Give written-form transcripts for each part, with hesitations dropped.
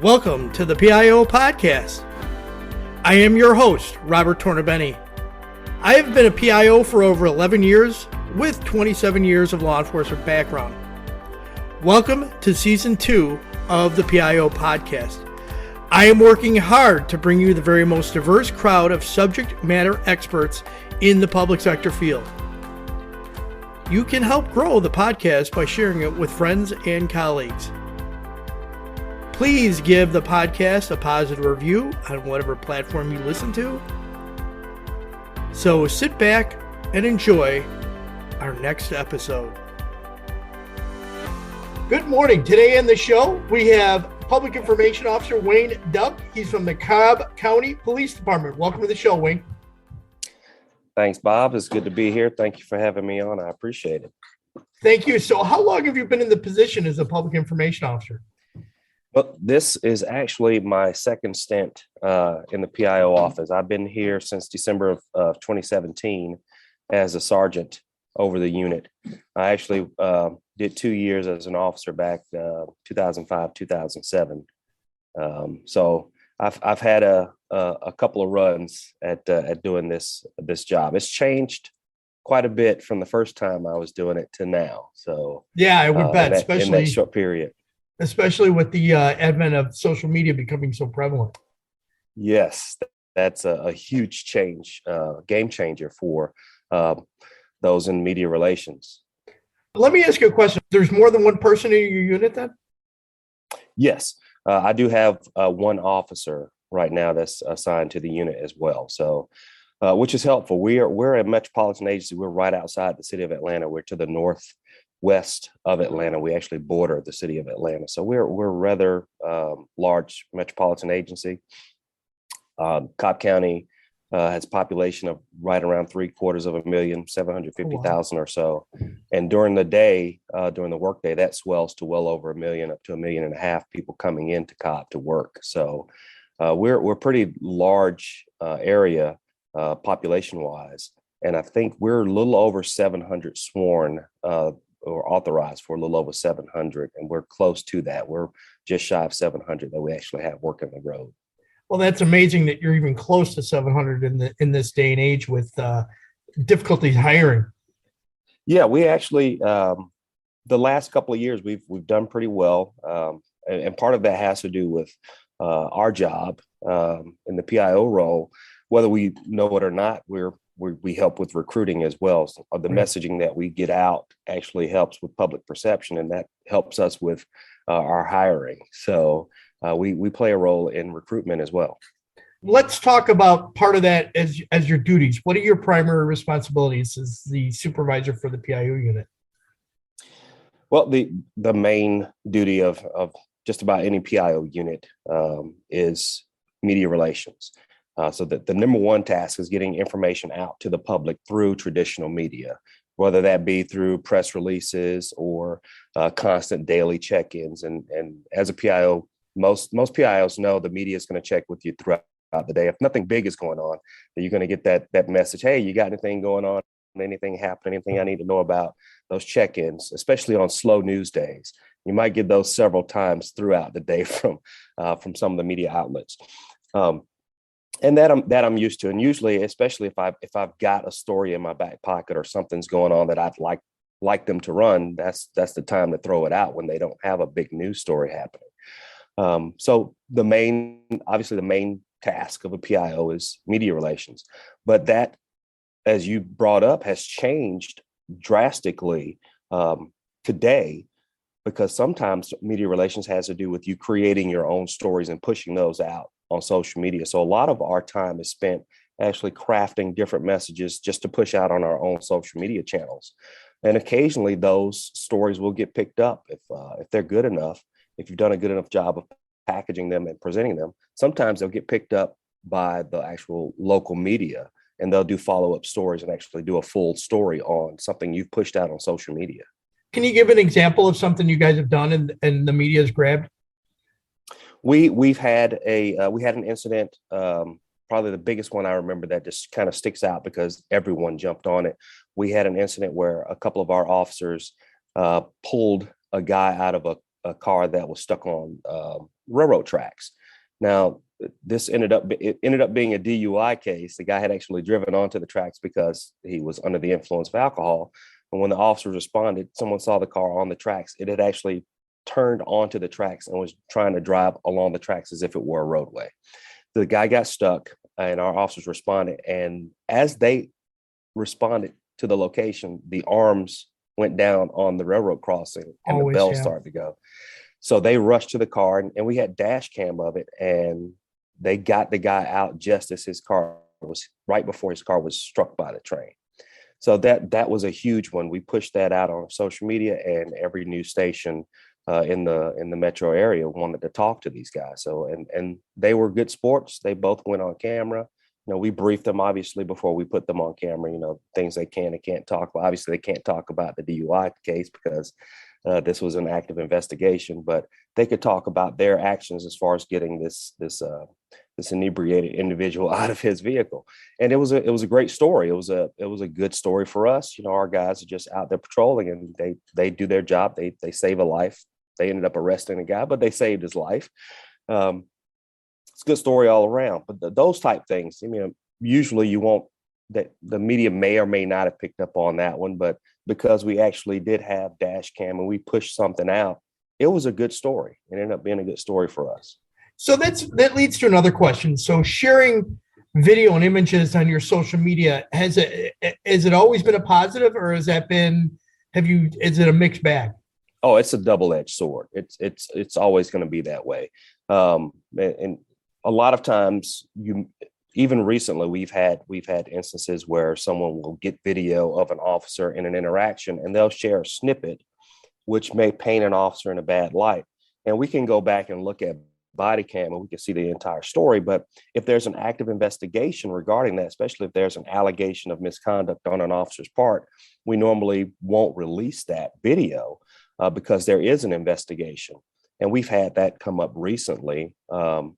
Welcome to the PIO podcast. I am your host, Robert Tornabene. I have been a PIO for over 11 years with 27 years of law enforcement background. Welcome to season 2 of the PIO podcast. I am working hard to bring you the very most diverse crowd of subject matter experts in the public sector field. You can help grow the podcast by sharing it with friends and colleagues. Please give the podcast a positive review on whatever platform you listen to. So sit back and enjoy our next episode. Good morning. Today on the show, we have Public Information Officer Wayne Delk. He's from the Cobb County Police Department. Welcome to the show, Wayne. Thanks, Bob. It's good to be here. Thank you for having me on. I appreciate it. Thank you. So how long have you been in the position as a Public Information Officer? Well, this is actually my second stint in the PIO office. I've been here since December of 2017 as a sergeant over the unit. I actually did 2 years as an officer back 2005, 2007. So I've had a couple of runs at doing this job. It's changed quite a bit from the first time I was doing it to now. So yeah, I would bet, especially in that short period. Especially with the advent of social media becoming so prevalent. Yes, that's a huge change, game changer for those in media relations. Let me ask you a question. There's more than one person in your unit then? Yes, I do have one officer right now that's assigned to the unit as well. So, which is helpful. We're a metropolitan agency. We're right outside the city of Atlanta. We're to the northwest of Atlanta. We actually border the city of Atlanta. So we're rather large metropolitan agency. Cobb County has a population of right around 750,000, 750,000 or so. And during the day, during the workday, that swells to well over 1 million, up to 1.5 million people coming into Cobb to work. So we're pretty large area population wise. And I think we're a little over 700 sworn or authorized for a little over 700. And we're close to that. We're just shy of 700 that we actually have working the road. Well, that's amazing that you're even close to 700 in this day and age with difficulties hiring. Yeah, we actually, the last couple of years, we've done pretty well. And part of that has to do with our job in the PIO role. Whether we know it or not, we help with recruiting as well. So the messaging that we get out actually helps with public perception, and that helps us with our hiring. So we play a role in recruitment as well. Let's talk about part of that as your duties. What are your primary responsibilities as the supervisor for the PIO unit? Well, the main duty of just about any PIO unit is media relations. So that the number one task is getting information out to the public through traditional media, whether that be through press releases or constant daily check-ins. And as a PIO, most PIOs know the media is going to check with you throughout the day. If nothing big is going on, then you're going to get that message. Hey, you got anything going on? Anything happening? Anything I need to know about? Those check-ins, especially on slow news days. You might get those several times throughout the day from some of the media outlets. And that I'm used to. And usually, especially if I've got a story in my back pocket or something's going on that I'd like them to run, that's the time to throw it out when they don't have a big news story happening. So the main task of a PIO is media relations. But that, as you brought up, has changed drastically today, because sometimes media relations has to do with you creating your own stories and pushing those out on social media. So a lot of our time is spent actually crafting different messages just to push out on our own social media channels. And occasionally those stories will get picked up if they're good enough. If you've done a good enough job of packaging them and presenting them, sometimes they'll get picked up by the actual local media, and they'll do follow-up stories and actually do a full story on something you've pushed out on social media. Can you give an example of something you guys have done and the media's grabbed? We had an incident, probably the biggest one I remember that just kind of sticks out because everyone jumped on it. We had an incident where a couple of our officers pulled a guy out of a car that was stuck on railroad tracks. Now, it ended up being a DUI case. The guy had actually driven onto the tracks because he was under the influence of alcohol. And when the officers responded, someone saw the car on the tracks. It had actually turned onto the tracks and was trying to drive along the tracks as if it were a roadway. The guy got stuck, and our officers responded. And as they responded to the location, the arms went down on the railroad crossing, and the bells started to go. So they rushed to the car, and we had dash cam of it, and they got the guy out just as his car was right before his car was struck by the train. So that was a huge one. We pushed that out on social media, and every news station in the metro area wanted to talk to these guys. So and they were good sports. They both went on camera. We briefed them obviously before we put them on camera. Things they can and can't talk about. Obviously, they can't talk about the DUI case because this was an active investigation. But they could talk about their actions as far as getting this inebriated individual out of his vehicle. And it was a great story. It was a good story for us. Our guys are just out there patrolling, and they do their job. They save a life. They ended up arresting a guy, but they saved his life. It's a good story all around. But those type things, usually you won't, that the media may or may not have picked up on that one, but because we actually did have dash cam and we pushed something out, it was a good story. It ended up being a good story for us. So that leads to another question. So sharing video and images on your social media, has it always been a positive, or is it a mixed bag? Oh, it's a double-edged sword. It's always going to be that way. And a lot of times, even recently, we've had instances where someone will get video of an officer in an interaction, and they'll share a snippet, which may paint an officer in a bad light. And we can go back and look at body cam and we can see the entire story. But if there's an active investigation regarding that, especially if there's an allegation of misconduct on an officer's part, we normally won't release that video because there is an investigation. And we've had that come up recently. And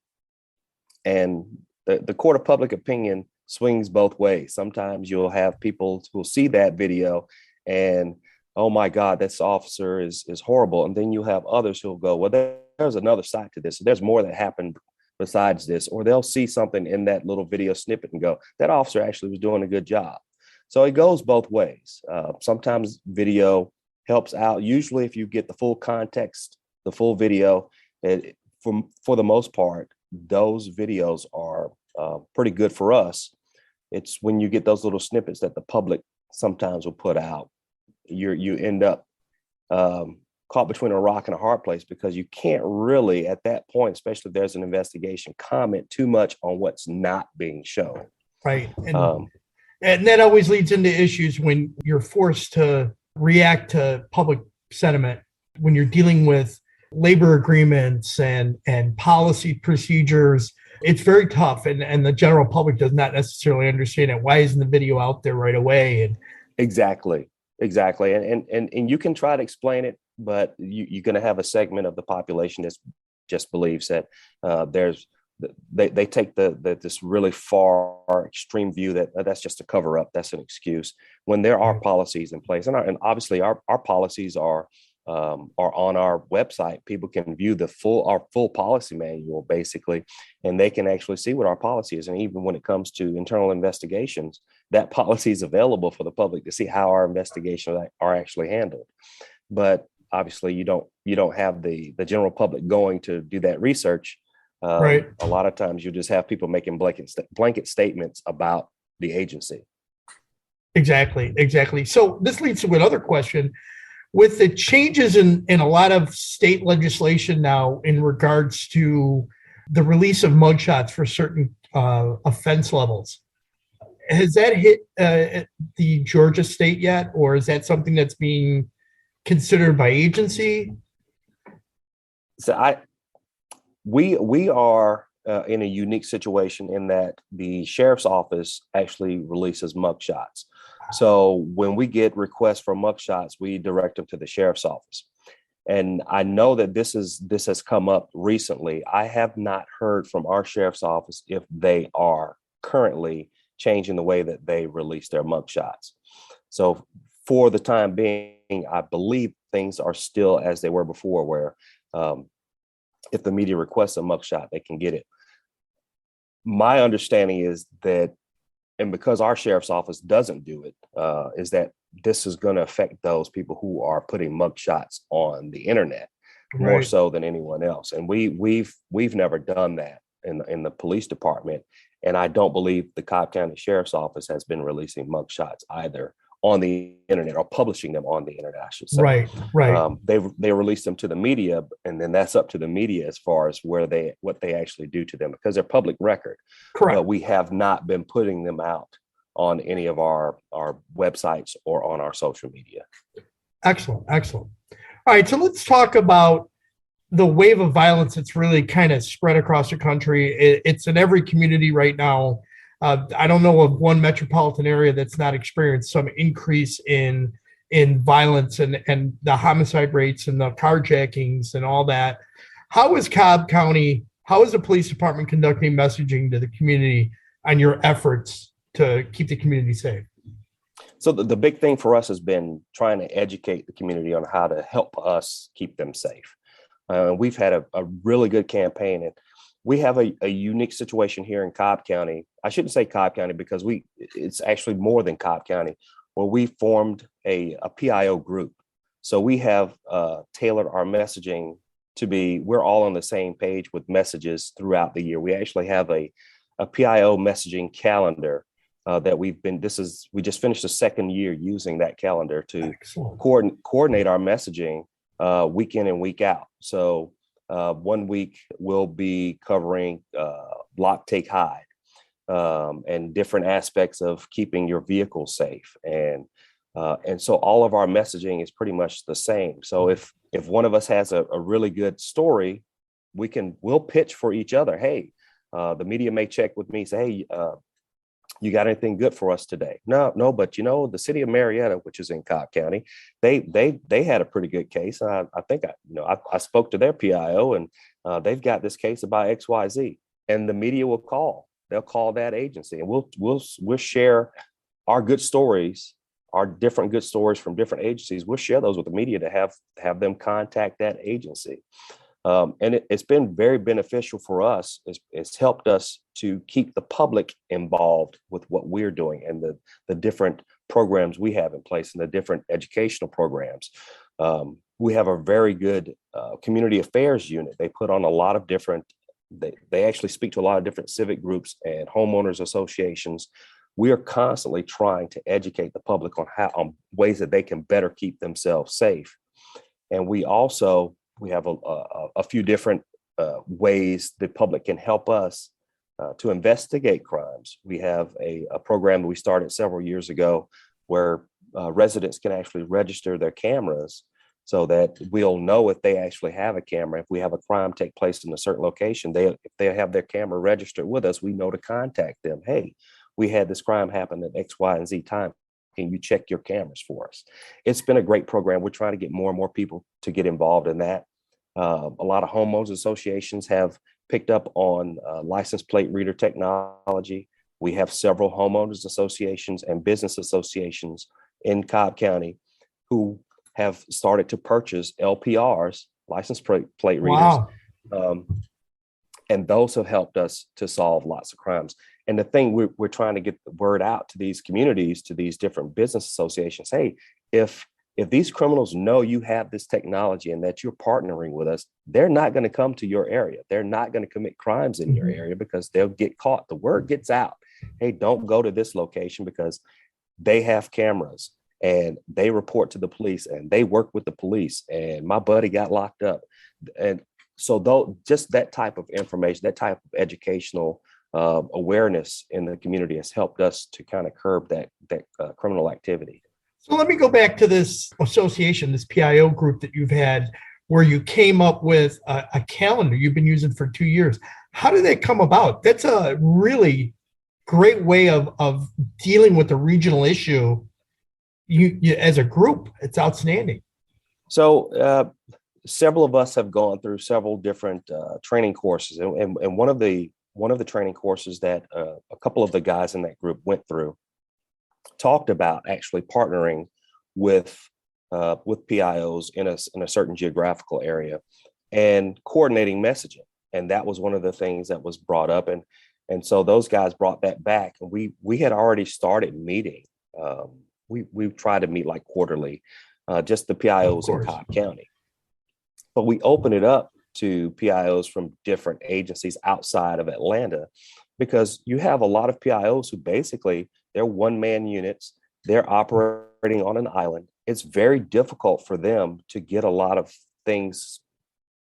the court of public opinion swings both ways. Sometimes you'll have people who'll see that video and, oh my God, this officer is horrible. And then you have others who'll go, well, there's another side to this. There's more that happened besides this. Or they'll see something in that little video snippet and go, that officer actually was doing a good job. So it goes both ways. Sometimes video helps out. Usually if you get the full context, the full video, for the most part, those videos are pretty good for us. It's when you get those little snippets that the public sometimes will put out, you end up caught between a rock and a hard place, because you can't really at that point, especially if there's an investigation, comment too much on what's not being shown. Right. And that always leads into issues when you're forced to react to public sentiment, when you're dealing with labor agreements and policy procedures. It's very tough, and the general public does not necessarily understand it. Why isn't the video out there right away? And Exactly. And you can try to explain it, but you're going to have a segment of the population that just believes that they take this really far extreme view that that's just a cover up. That's an excuse, when there are policies in place. And obviously our policies are on our website. People can view our full policy manual, basically, and they can actually see what our policy is. And even when it comes to internal investigations, that policy is available for the public to see how our investigations are actually handled. But obviously, you don't have the general public going to do that research. Right. A lot of times, you just have people making blanket statements about the agency. Exactly. So this leads to another question. With the changes in a lot of state legislation now in regards to the release of mugshots for certain offense levels, has that hit the Georgia state yet, or is that something that's being considered by agency? So we are in a unique situation in that the sheriff's office actually releases mugshots. So when we get requests for mugshots, we direct them to the sheriff's office. And I know that this has come up recently. I have not heard from our sheriff's office if they are currently changing the way that they release their mugshots. So for the time being, I believe things are still as they were before, where if the media requests a mugshot, they can get it. My understanding is that, and because our sheriff's office doesn't do it, is that this is going to affect those people who are putting mugshots on the internet more so than anyone else. And we've never done that in the police department. And I don't believe the Cobb County Sheriff's Office has been releasing mugshots either on the internet, or publishing them on the internet, I should say. Right. They release them to the media, and then that's up to the media as far as what they actually do to them, because they're public record. Correct. But we have not been putting them out on any of our websites or on our social media. Excellent. All right, so let's talk about the wave of violence that's really kind of spread across the country. It's in every community right now. I don't know of one metropolitan area that's not experienced some increase in violence and the homicide rates and the carjackings and all that. How is the police department conducting messaging to the community on your efforts to keep the community safe? So the big thing for us has been trying to educate the community on how to help us keep them safe. We've had a really good campaign, and we have a unique situation here in Cobb County. I shouldn't say Cobb County because it's actually more than Cobb County, where we formed a PIO group. So we have tailored our messaging to be, we're all on the same page with messages throughout the year. We actually have a PIO messaging calendar that we just finished the second year using that calendar to coordinate our messaging week in and week out. So 1 week we'll be covering lock, take, hide, and different aspects of keeping your vehicle safe. And so all of our messaging is pretty much the same. So if one of us has a really good story, we'll pitch for each other. Hey, the media may check with me, say, hey, you got anything good for us today? No, but the city of Marietta, which is in Cobb County, they had a pretty good case. I think I spoke to their PIO, and they've got this case about XYZ, and the media will call. They'll call that agency, and we'll share our good stories, our different good stories from different agencies. We'll share those with the media to have them contact that agency. And it's been very beneficial for us. It's helped us to keep the public involved with what we're doing and the different programs we have in place and the different educational programs. We have a very good community affairs unit. They put on a lot of different, they actually speak to a lot of different civic groups and homeowners associations. We are constantly trying to educate the public on ways that they can better keep themselves safe. And we have a few different ways the public can help us to investigate crimes. We have a program that we started several years ago where residents can actually register their cameras so that we'll know if they actually have a camera. If we have a crime take place in a certain location, if they have their camera registered with us, we know to contact them. Hey, we had this crime happen at X, Y, and Z time. Can you check your cameras for us? It's been a great program. We're trying to get more and more people to get involved in that. A lot of homeowners associations have picked up on license plate reader technology. We have several homeowners associations and business associations in Cobb County who have started to purchase LPRs, license plate readers. Wow. And those have helped us to solve lots of crimes. And the thing we're trying to get the word out to these communities, to these different business associations. Hey, if these criminals know you have this technology and that you're partnering with us, they're not going to come to your area. They're not going to commit crimes in your area because they'll get caught. The word gets out. Hey, don't go to this location because they have cameras and they report to the police and they work with the police and my buddy got locked up. And so just that type of information, that type of educational awareness in the community has helped us to kind of curb that criminal activity. So let me go back to this association, this PIO group that you've had, where you came up with a calendar you've been using for 2 years. How did that come about? That's a really great way of dealing with the regional issue. You as a group, it's outstanding. So several of us have gone through several different training courses, and one of the training courses that a couple of the guys in that group went through talked about actually partnering with PIOs in a certain geographical area. and coordinating messaging. And that was one of the things that was brought up. And so those guys brought that back. And we had already started meeting. We tried to meet like quarterly, just the PIOs in Cobb County. But we opened it up to PIOs from different agencies outside of Atlanta, because you have a lot of PIOs who basically they're one-man units. They're operating on an island. It's very difficult for them to get a lot of things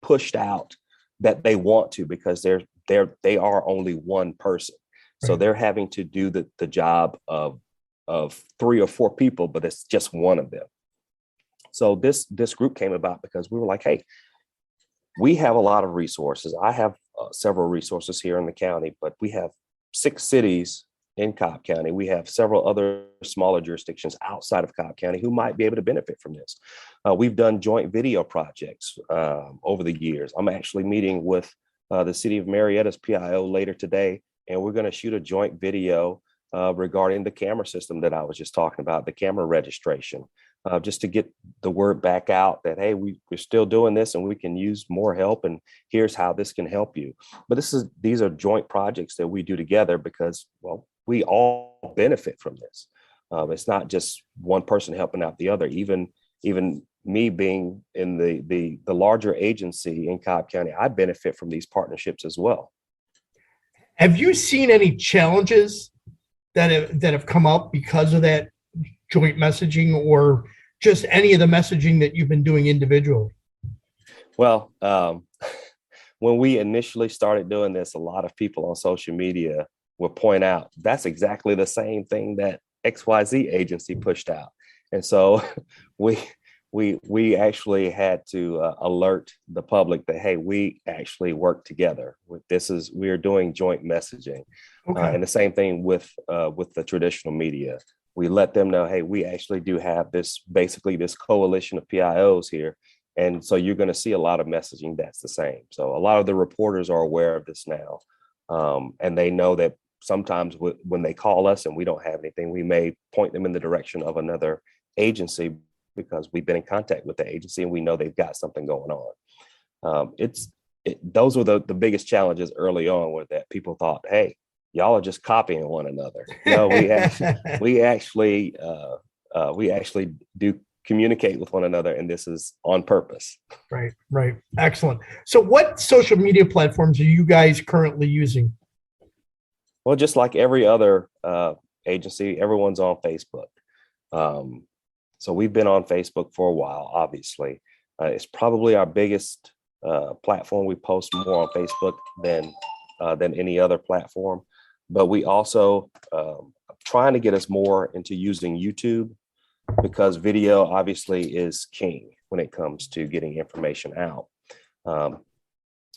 pushed out that they want to, because they are only one person. So they're having to do the job of 3 or 4 people, but it's just one of them. So this group came about because we were like, hey, we have a lot of resources. I have several resources here in the county, but we have 6 cities in Cobb County. We have several other smaller jurisdictions outside of Cobb County who might be able to benefit from this. We've done joint video projects over the years. I'm actually meeting with the city of Marietta's PIO later today, and we're going to shoot a joint video regarding the camera system that I was just talking about, the camera registration, just to get the word back out that, hey, we're still doing this and we can use more help, and here's how this can help you. But these are joint projects that we do together because, well, we all benefit from this. It's not just one person helping out the other. Even me being in the larger agency in Cobb County, I benefit from these partnerships as well. Have you seen any challenges that have come up because of that joint messaging, or just any of the messaging that you've been doing individually? Well, when we initially started doing this, a lot of people on social media would point out that's exactly the same thing that XYZ agency pushed out. And so we actually had to alert the public that, hey, we actually work together. We are doing joint messaging. Okay. And the same thing with the traditional media. We let them know, hey, we actually do have this coalition of PIOs here. And so you're going to see a lot of messaging that's the same. So a lot of the reporters are aware of this now. And they know that sometimes when they call us and we don't have anything, we may point them in the direction of another agency because we've been in contact with the agency and we know they've got something going on. Those were the biggest challenges early on, were that people thought, hey, y'all are just copying one another. No, we actually do communicate with one another, and this is on purpose. Right. Excellent. So what social media platforms are you guys currently using? Well, just like every other agency, everyone's on Facebook. So we've been on Facebook for a while, obviously. It's probably our biggest platform. We post more on Facebook than any other platform. But we also trying to get us more into using YouTube, because video obviously is king when it comes to getting information out.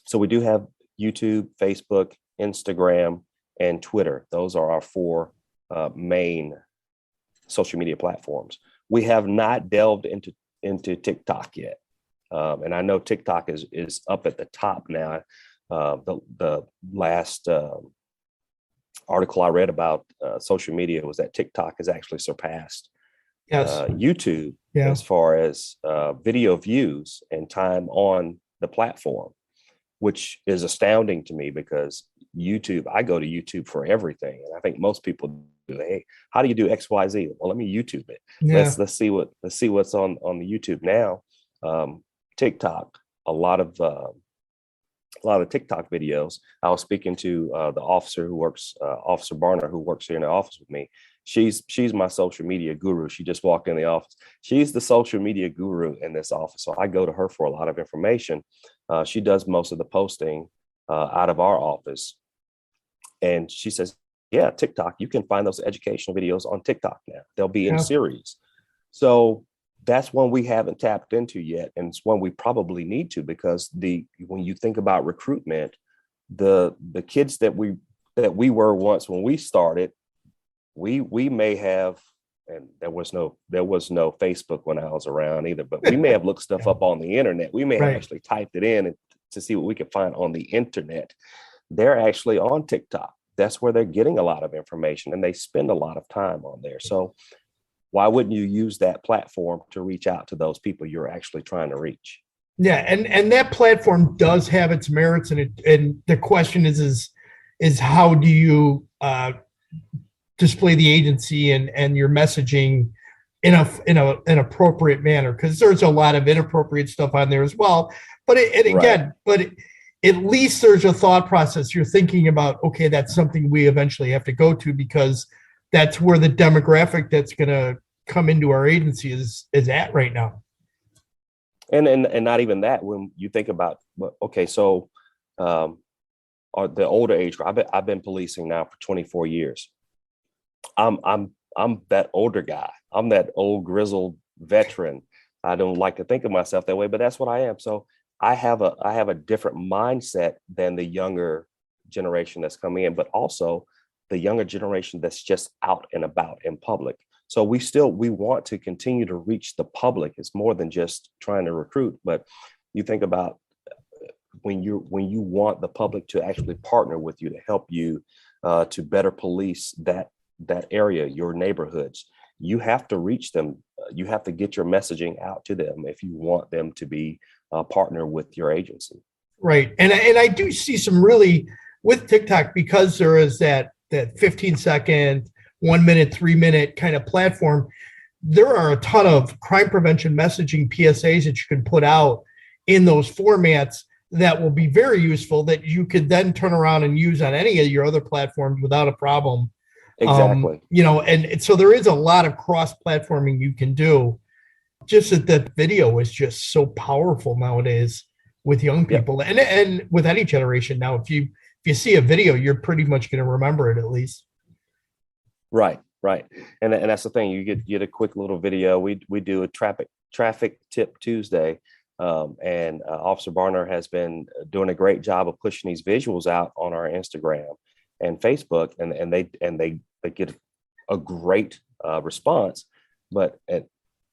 So we do have YouTube, Facebook, Instagram, and Twitter. Those are our 4 main social media platforms. We have not delved into TikTok yet. And I know TikTok is up at the top now. The last article I read about social media was that TikTok has actually surpassed YouTube as far as video views and time on the platform, which is astounding to me, because YouTube, I go to YouTube for everything. And I think most people do. Hey, how do you do XYZ? Well, let me YouTube it. Yeah. Let's see what's on the YouTube now. TikTok, a lot of TikTok videos. I was speaking to the officer who works, Officer Barner, who works here in the office with me. She's my social media guru. She just walked in the office. She's the social media guru in this office. So I go to her for a lot of information. She does most of the posting out of our office. And she says, yeah, TikTok, you can find those educational videos on TikTok now. They'll be in series. So that's one we haven't tapped into yet. And it's one we probably need to, because when you think about recruitment, the kids that we were once when we started, we may have, and there was no Facebook when I was around either, but we may have looked stuff up on the internet. We may have actually typed it in to see what we could find on the internet. They're actually on TikTok. That's where they're getting a lot of information, and they spend a lot of time on there. So why wouldn't you use that platform to reach out to those people you're actually trying to reach? Yeah, and that platform does have its merits, and the question is how do you display the agency and your messaging in a an appropriate manner, because there's a lot of inappropriate stuff on there as well. But Right. at least there's a thought process. You're thinking about, okay, that's something we eventually have to go to, because that's where the demographic that's going to come into our agency is at right now. And not even that. When you think about, okay, so um, the older age group, I've been policing now for 24 years. I'm that older guy. I'm that old grizzled veteran. I don't like to think of myself that way, but that's what I am. So I have a different mindset than the younger generation that's coming in, but also the younger generation that's just out and about in public. So we want to continue to reach the public. It's more than just trying to recruit, but you think about when you want the public to actually partner with you to help you to better police that area, your neighborhoods, you have to reach them. You have to get your messaging out to them if you want them to be a partner with your agency. Right. And I do see some really with TikTok, because there is that 15-second, 1 minute, 3 minute kind of platform. There are a ton of crime prevention messaging PSAs that you can put out in those formats that will be very useful, that you could then turn around and use on any of your other platforms without a problem. Exactly. And so there is a lot of cross platforming you can do. Just that video is just so powerful nowadays with young Yep. people, and with any generation now. If you see a video, you're pretty much going to remember it at least. Right. Right. And that's the thing. You get a quick little video. We do a traffic tip Tuesday. And Officer Barner has been doing a great job of pushing these visuals out on our Instagram and Facebook, and they get a great response. But it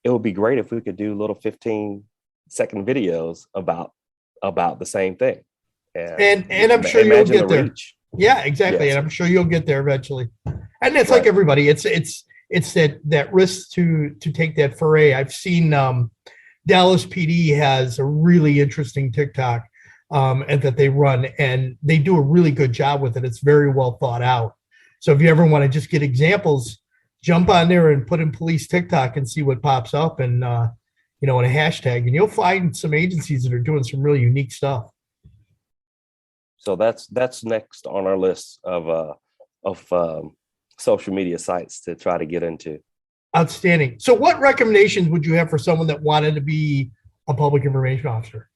would be great if we could do little 15-second videos about the same thing, And I'm sure you'll imagine get the there. reach. Yeah, exactly. Yes. And I'm sure you'll get there eventually. And it's like Right. everybody. It's that risk to take that foray. I've seen Dallas PD has a really interesting TikTok and that they run, and they do a really good job with it. It's very well thought out. So if you ever want to just get examples, jump on there and put in police TikTok and see what pops up, and in a hashtag, and you'll find some agencies that are doing some really unique stuff. So that's next on our list of social media sites to try to get into. Outstanding. So what recommendations would you have for someone that wanted to be a public information officer?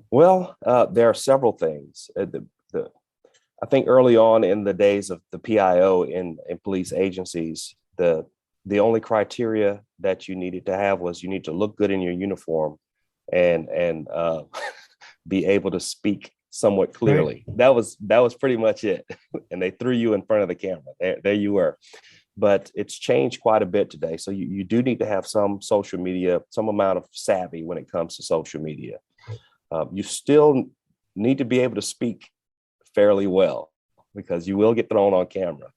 Well, there are several things. I think early on in the days of the PIO in police agencies, the only criteria that you needed to have was you need to look good in your uniform and be able to speak somewhat clearly. Right. That was pretty much it. And they threw you in front of the camera. There you were. But it's changed quite a bit today. So you do need to have some social media, some amount of savvy when it comes to social media. You still need to be able to speak fairly well, because you will get thrown on camera.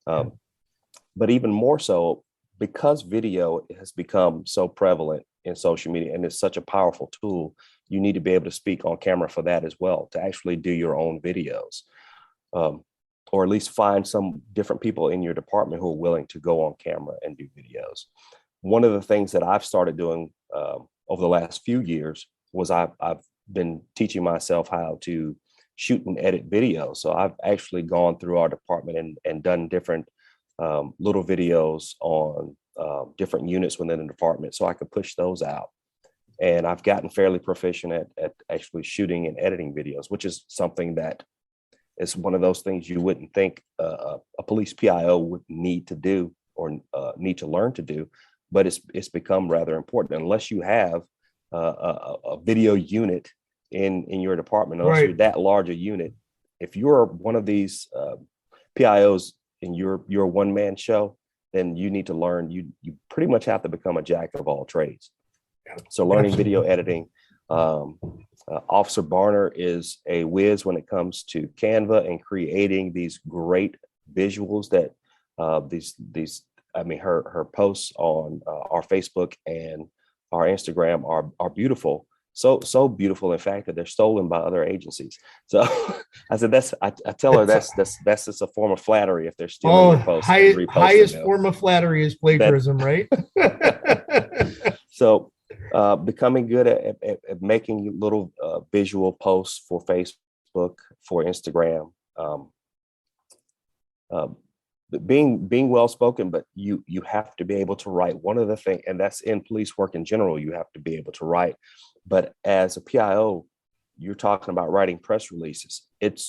But even more so, because video has become so prevalent in social media and it's such a powerful tool, you need to be able to speak on camera for that as well, to actually do your own videos. Or at least find some different people in your department who are willing to go on camera and do videos. One of the things that I've started doing over the last few years was I've been teaching myself how to shoot and edit videos. So I've actually gone through our department and done different little videos on different units within the department, so I could push those out. And I've gotten fairly proficient at actually shooting and editing videos, which is something that is one of those things you wouldn't think a police PIO would need to do or need to learn to do, but it's become rather important. Unless you have a video unit in your department, unless you're that large a unit, if you're one of these PIOs and you're a one-man show, then you need to learn. You pretty much have to become a jack of all trades. So learning video editing. Officer Barner is a whiz when it comes to Canva and creating these great visuals that her posts on our Facebook and our Instagram are beautiful. So beautiful, in fact, that they're stolen by other agencies. So I said, I tell her that's just a form of flattery if they're stealing your posts and reposting highest them. form of flattery is plagiarism, right? So becoming good at making little visual posts for Facebook, for Instagram, being well spoken, but you have to be able to write. One of the things, and that's in police work in general, you have to be able to write. But as a PIO, you're talking about writing press releases. It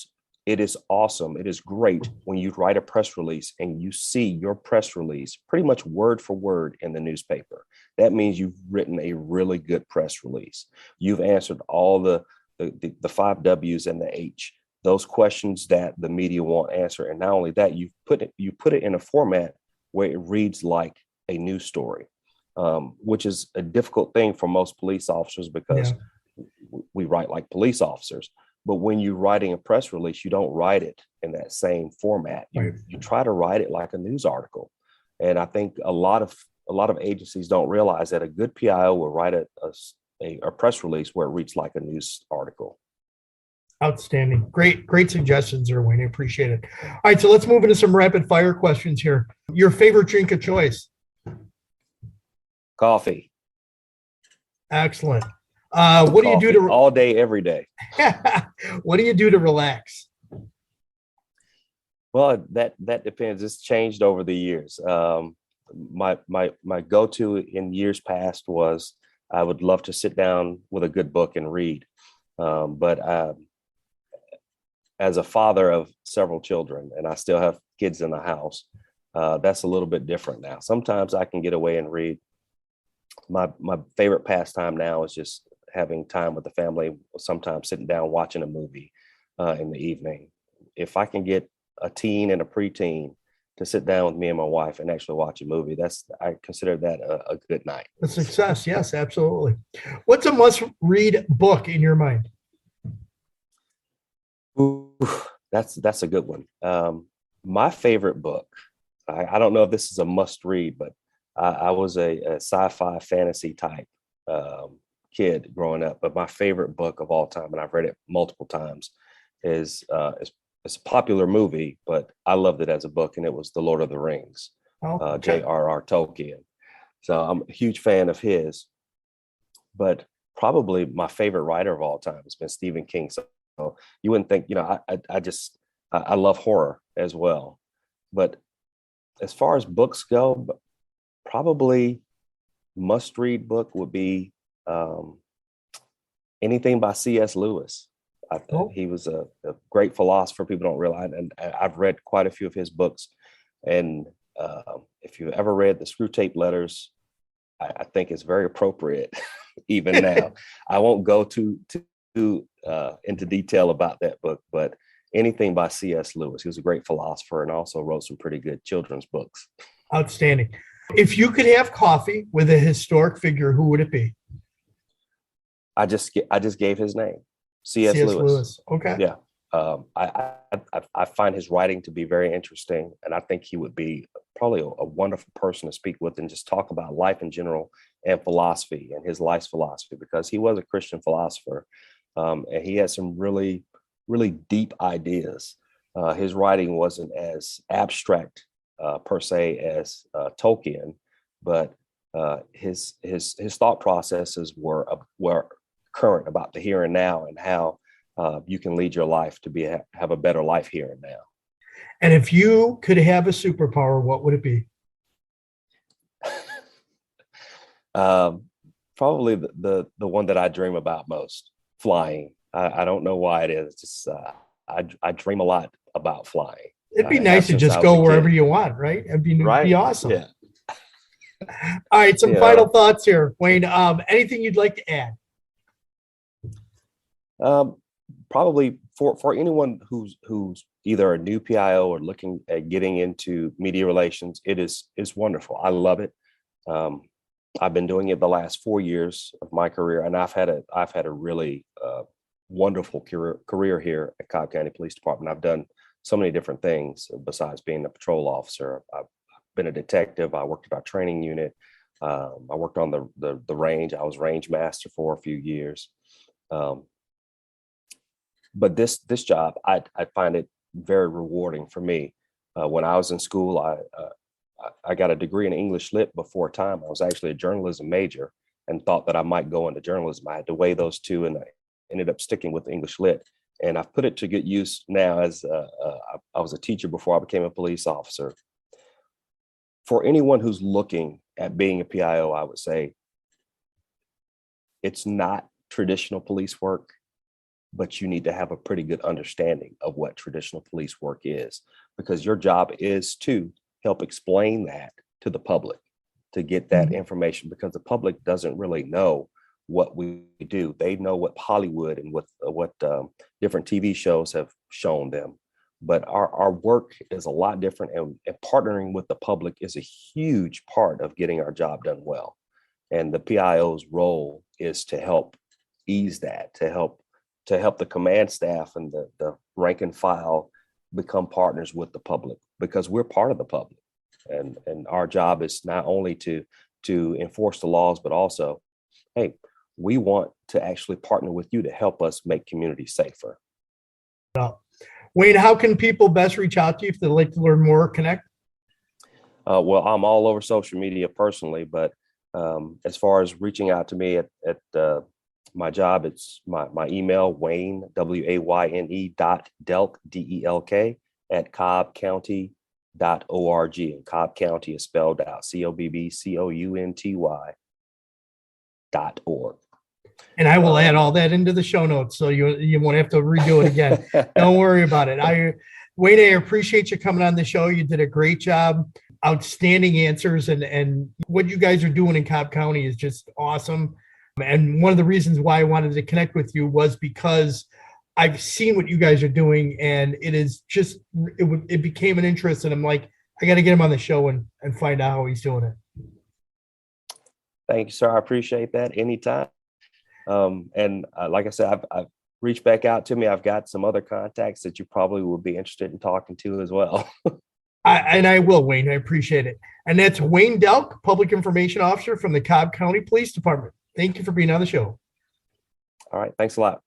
is awesome. It is great when you write a press release and you see your press release pretty much word for word in the newspaper. That means you've written a really good press release. You've answered all the 5 W's and the H, those questions that the media won't answer. And not only that, you put it in a format where it reads like a news story, which is a difficult thing for most police officers because we write like police officers. But when you're writing a press release, you don't write it in that same format. You try to write it like a news article. And I think a lot of agencies don't realize that a good PIO will write a press release where it reads like a news article. Outstanding. Great suggestions there, Wayne. I appreciate it. All right, so let's move into some rapid fire questions here. Your favorite drink of choice? Coffee. Excellent. What do you do to all day, every day? What do you do to relax? Well, that depends. It's changed over the years. My go-to in years past was I would love to sit down with a good book and read. But as a father of several children, and I still have kids in the house, that's a little bit different now. Sometimes I can get away and read. My favorite pastime now is just having time with the family, sometimes sitting down, watching a movie in the evening. If I can get a teen and a preteen to sit down with me and my wife and actually watch a movie, I consider that a good night. A success. Yes, absolutely. What's a must-read book in your mind? Ooh, that's a good one. My favorite book, I don't know if this is a must-read, but I was a sci-fi fantasy type kid growing up. But my favorite book of all time, and I've read it multiple times, is it's a popular movie, but I loved it as a book, and it was The Lord of the Rings, J.R.R. Tolkien. So I'm a huge fan of his. But probably my favorite writer of all time has been Stephen King. So you wouldn't think, I love horror as well. But as far as books go, probably must-read book would be anything by C.S. Lewis. He was a great philosopher. People don't realize, and I've read quite a few of his books. And if you've ever read the Screwtape Letters, I think it's very appropriate even now. I won't go too into detail about that book, but anything by C.S. Lewis. He was a great philosopher and also wrote some pretty good children's books. Outstanding. If you could have coffee with a historic figure, who would it be? I just gave his name, C.S. Lewis. Okay. Yeah. I find his writing to be very interesting, and I think he would be probably a wonderful person to speak with and just talk about life in general and philosophy and his life's philosophy, because he was a Christian philosopher, and he had some really, really deep ideas. His writing wasn't as abstract per se as Tolkien, but his thought processes were current about the here and now and how you can lead your life to have a better life here and now. And if you could have a superpower, what would it be? Probably the one that I dream about most, flying. I don't know why it is. It's just I dream a lot about flying. It'd be nice to just go wherever you want, right? It'd be awesome. Yeah. All right, some final thoughts here, Wayne. Anything you'd like to add? Probably for anyone who's either a new PIO or looking at getting into media relations, it's wonderful. I love it. I've been doing it the last 4 years of my career, and I've had a really wonderful career here at Cobb County Police Department. I've done so many different things besides being a patrol officer. I've been a detective. I worked at our training unit. I worked on the range. I was range master for a few years. But this job, I find it very rewarding for me. When I was in school, I got a degree in English Lit before time. I was actually a journalism major and thought that I might go into journalism. I had to weigh those two, and I ended up sticking with English Lit. And I've put it to good use now as I was a teacher before I became a police officer. For anyone who's looking at being a PIO, I would say it's not traditional police work, but you need to have a pretty good understanding of what traditional police work is, because your job is to help explain that to the public, to get that information, because the public doesn't really know what we do. They know what Hollywood and what different TV shows have shown them. But our work is a lot different, and partnering with the public is a huge part of getting our job done well. And the PIO's role is to help ease that, to help the command staff and the rank and file become partners with the public, because we're part of the public. And our job is not only to enforce the laws, but also, hey, we want to actually partner with you to help us make communities safer. Wayne, how can people best reach out to you if they'd like to learn more or connect? Well, I'm all over social media personally, but as far as reaching out to me at my job, it's my email, Wayne, WAYNE .Delk, DELK, at cobbcounty.org. And Cobb County is spelled out COBBCOUNTY.org. And I will add all that into the show notes, so you won't have to redo it again. Don't worry about it. Wayne, I appreciate you coming on the show. You did a great job, outstanding answers, and what you guys are doing in Cobb County is just awesome. And one of the reasons why I wanted to connect with you was because I've seen what you guys are doing, and it is just it became an interest, and I'm like, I got to get him on the show and find out how he's doing it. Thank you, sir. I appreciate that anytime. And like I said, I've reached back out to me. I've got some other contacts that you probably will be interested in talking to as well. I will, Wayne. I appreciate it. And that's Wayne Delk, Public Information Officer from the Cobb County Police Department. Thank you for being on the show. All right. Thanks a lot.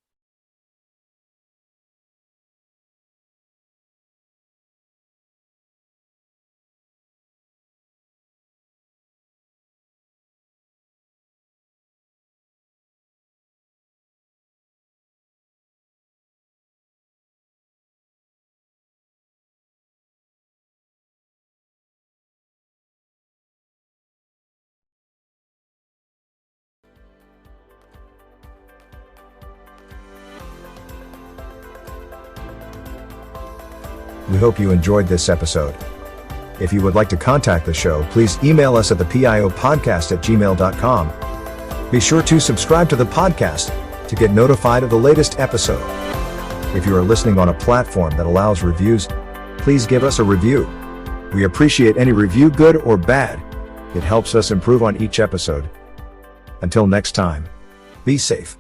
We hope you enjoyed this episode. If you would like to contact the show, please email us at thepiopodcast@gmail.com. Be sure to subscribe to the podcast to get notified of the latest episode. If you are listening on a platform that allows reviews, please give us a review. We appreciate any review, good or bad. It helps us improve on each episode. Until next time, be safe.